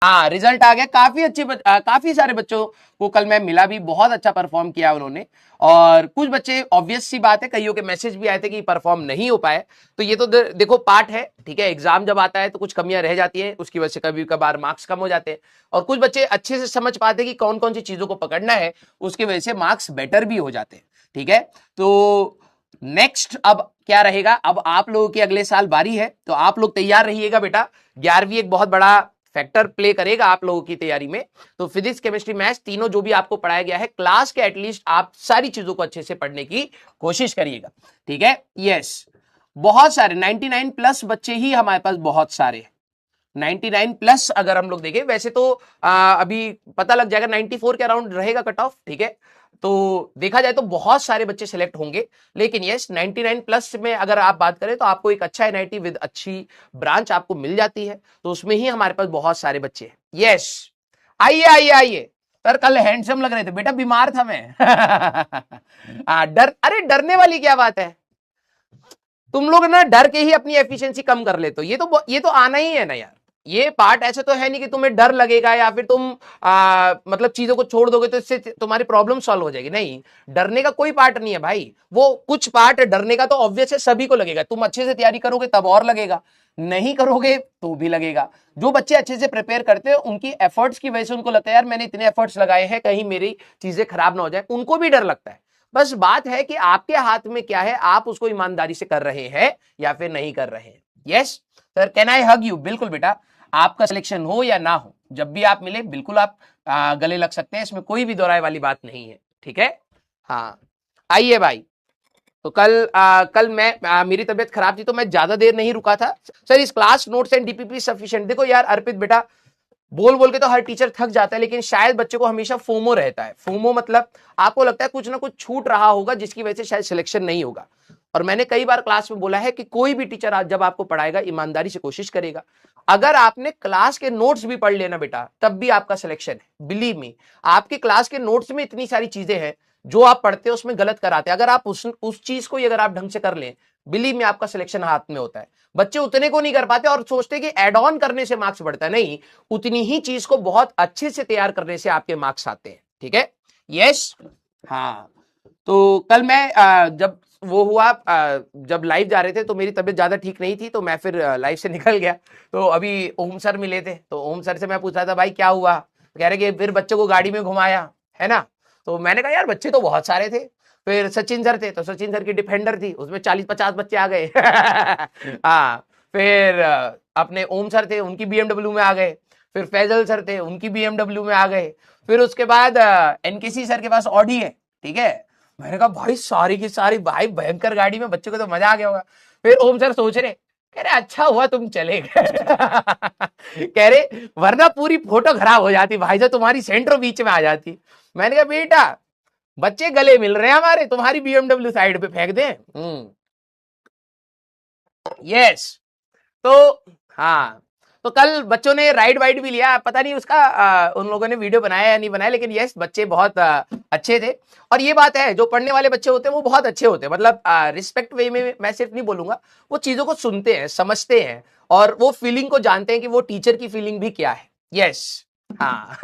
हाँ रिजल्ट आ गया, काफी सारे बच्चों को कल मैं मिला भी, बहुत अच्छा परफॉर्म किया उन्होंने। और कुछ बच्चे ऑब्वियस सी बात है, कईयों के मैसेज भी आए थे कि परफॉर्म नहीं हो पाए, तो ये तो देखो पार्ट है, ठीक है। एग्जाम जब आता है तो कुछ कमियां रह जाती है, उसकी वजह से कभी कभार मार्क्स कम हो जाते हैं। और कुछ बच्चे अच्छे से समझ पाते हैं कि कौन कौन सी चीजों को पकड़ना है, उसकी वजह से मार्क्स बेटर भी हो जाते हैं, ठीक है। तो नेक्स्ट अब क्या रहेगा, अब आप लोगों की अगले साल बारी है, तो आप लोग तैयार रहिएगा बेटा। 11वीं एक बहुत बड़ा फैक्टर प्ले करेगा आप लोगों की तैयारी में। तो फिजिक्स केमिस्ट्री मैथ्स तीनों जो भी आपको पढ़ाया गया है, क्लास के एटलीस्ट आप सारी चीजों को अच्छे से पढ़ने की कोशिश करिएगा, ठीक है। यस, बहुत सारे 99 प्लस बच्चे ही हमारे पास बहुत सारे 99 प्लस अगर हम लोग देखें, वैसे तो अभी पता लग जाएगा 94 के अराउंड रहेगा कट ऑफ, ठीक है। तो देखा जाए तो बहुत सारे बच्चे सिलेक्ट होंगे, लेकिन यस 99 प्लस में अगर आप बात करें तो आपको एक अच्छा एनआईटी विद अच्छी ब्रांच आपको मिल जाती है, तो उसमें ही हमारे पास बहुत सारे बच्चे हैं। यस, आइए आइए आइए सर, कल हैंडसम लग रहे थे बेटा, बीमार था मैं। अरे डरने वाली क्या बात है, तुम लोग ना डर के ही अपनी एफिशिएंसी कम कर लेते हो, ये तो आना ही है ना यार। ये पार्ट ऐसे तो है नहीं कि तुम्हें डर लगेगा या फिर तुम मतलब चीजों को छोड़ दोगे तो इससे तुम्हारी प्रॉब्लम सॉल्व हो जाएगी, नहीं। डरने का कोई पार्ट नहीं है भाई, वो कुछ पार्ट डरने का तो ऑब्वियस है, सभी को लगेगा। तुम अच्छे से तैयारी करोगे तब और लगेगा, नहीं करोगे तो भी लगेगा। जो बच्चे अच्छे से प्रिपेयर करते हैं उनकी एफर्ट्स की वजह से उनको लगता है यार मैंने इतने एफर्ट्स लगाए हैं, कहीं मेरी चीजें खराब ना हो जाए, उनको भी डर लगता है। बस बात है कि आपके हाथ में क्या है, आप उसको ईमानदारी से कर रहे हैं या फिर नहीं कर रहे हैं। Yes sir, can I hug you? बिल्कुल बेटा, आपका सिलेक्शन हो या ना हो, जब भी आप मिले बिल्कुल आप गले लग सकते हैं, इसमें कोई भी दोहराए वाली बात नहीं है, ठीक है। हाँ आइए भाई। तो कल मैं मेरी तबीयत खराब थी तो मैं ज्यादा देर नहीं रुका था। सर इस class notes and DPP sufficient, देखो यार अर्पित बेटा, बोल बोल के तो हर टीचर थक जाता है, लेकिन शायद बच्चे को हमेशा फोमो रहता है। फोमो मतलब आपको लगता है कुछ ना कुछ छूट रहा होगा जिसकी वजह से शायद सिलेक्शन नहीं होगा। और मैंने कई बार क्लास में बोला है कि कोई भी टीचर आज जब आपको पढ़ाएगा ईमानदारी से कोशिश करेगा। अगर आपने क्लास के नोट्स भी पढ़ लेना बेटा तब भी आपका सिलेक्शन है, बिलीव मी। आपके क्लास के नोट्स में इतनी सारी चीजें हैं जो आप पढ़ते हो उसमें गलत कराते हैं, अगर आप उस चीज को अगर आप ढंग से कर लें, बिलीव मी आपका सिलेक्शन हाथ में होता है। बच्चे उतने को नहीं कर पाते और सोचते कि एड ऑन करने से मार्क्स बढ़ता है, नहीं, उतनी ही चीज को बहुत अच्छे से तैयार करने से आपके मार्क्स आते हैं, ठीक है। यस हाँ, तो कल मैं जब वो हुआ जब लाइव जा रहे थे तो मेरी तबीयत ज्यादा ठीक नहीं थी, तो मैं फिर लाइव से निकल गया। तो अभी ओम सर मिले थे, तो ओम सर से मैं पूछ रहा था भाई क्या हुआ, तो कह रहे कि फिर बच्चों को गाड़ी में घुमाया है ना। तो मैंने कहा यार बच्चे तो बहुत सारे थे। फिर सचिन सर थे, तो सचिन सर की डिफेंडर थी, उसमें 40-50 बच्चे आ गए। हाँ, फिर अपने ओम सर थे, उनकी बीएमडब्ल्यू में आ गए। फिर फैजल सर थे, उनकी बीएमडब्ल्यू में आ गए। फिर उसके बाद एनकेसी सर के पास ऑडी है, ठीक है। मैंने कहा भाई सारी की सारी भाई भयंकर गाड़ी में, बच्चों को तो मजा आ गया होगा। फिर ओम सर सोच रहे, कह रहे अच्छा हुआ तुम चले गए। कह रहे वरना पूरी फोटो खराब हो जाती भाई, जो तुम्हारी सेंटर बीच में आ जाती। मैंने कहा बेटा बच्चे गले मिल रहे हैं हमारे, तुम्हारी बीएमडब्ल्यू साइड पे फेंक दें। यस, तो हाँ, तो कल बच्चों ने राइड वाइड भी लिया, पता नहीं उसका उन लोगों ने वीडियो बनाया या नहीं बनाया, लेकिन यस बच्चे बहुत अच्छे थे। और ये बात है जो पढ़ने वाले बच्चे होते हैं वो बहुत अच्छे होते हैं, मतलब रिस्पेक्ट वे में मैं सिर्फ नहीं बोलूंगा, वो चीजों को सुनते हैं, समझते हैं और वो फीलिंग को जानते हैं कि वो टीचर की फीलिंग भी क्या है। यस हाँ।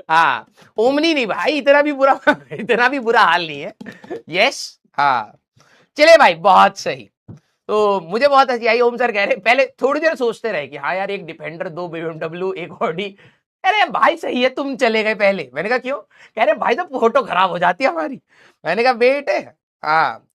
हाँ ओमनी नहीं भाई, इतना भी बुरा हाल नहीं है। यस हाँ, चले भाई बहुत सही। तो मुझे बहुत हंसी आई, ओम सर कह रहे पहले थोड़ी देर सोचते रहे कि हाँ यार एक डिफेंडर, 2 बीएमडब्ल्यू, एक ऑडी। अरे भाई सही है तुम चले गए पहले। मैंने कहा क्यों? कह रहे भाई तो फोटो खराब हो जाती है हमारी। मैंने कहा बेटे हाँ,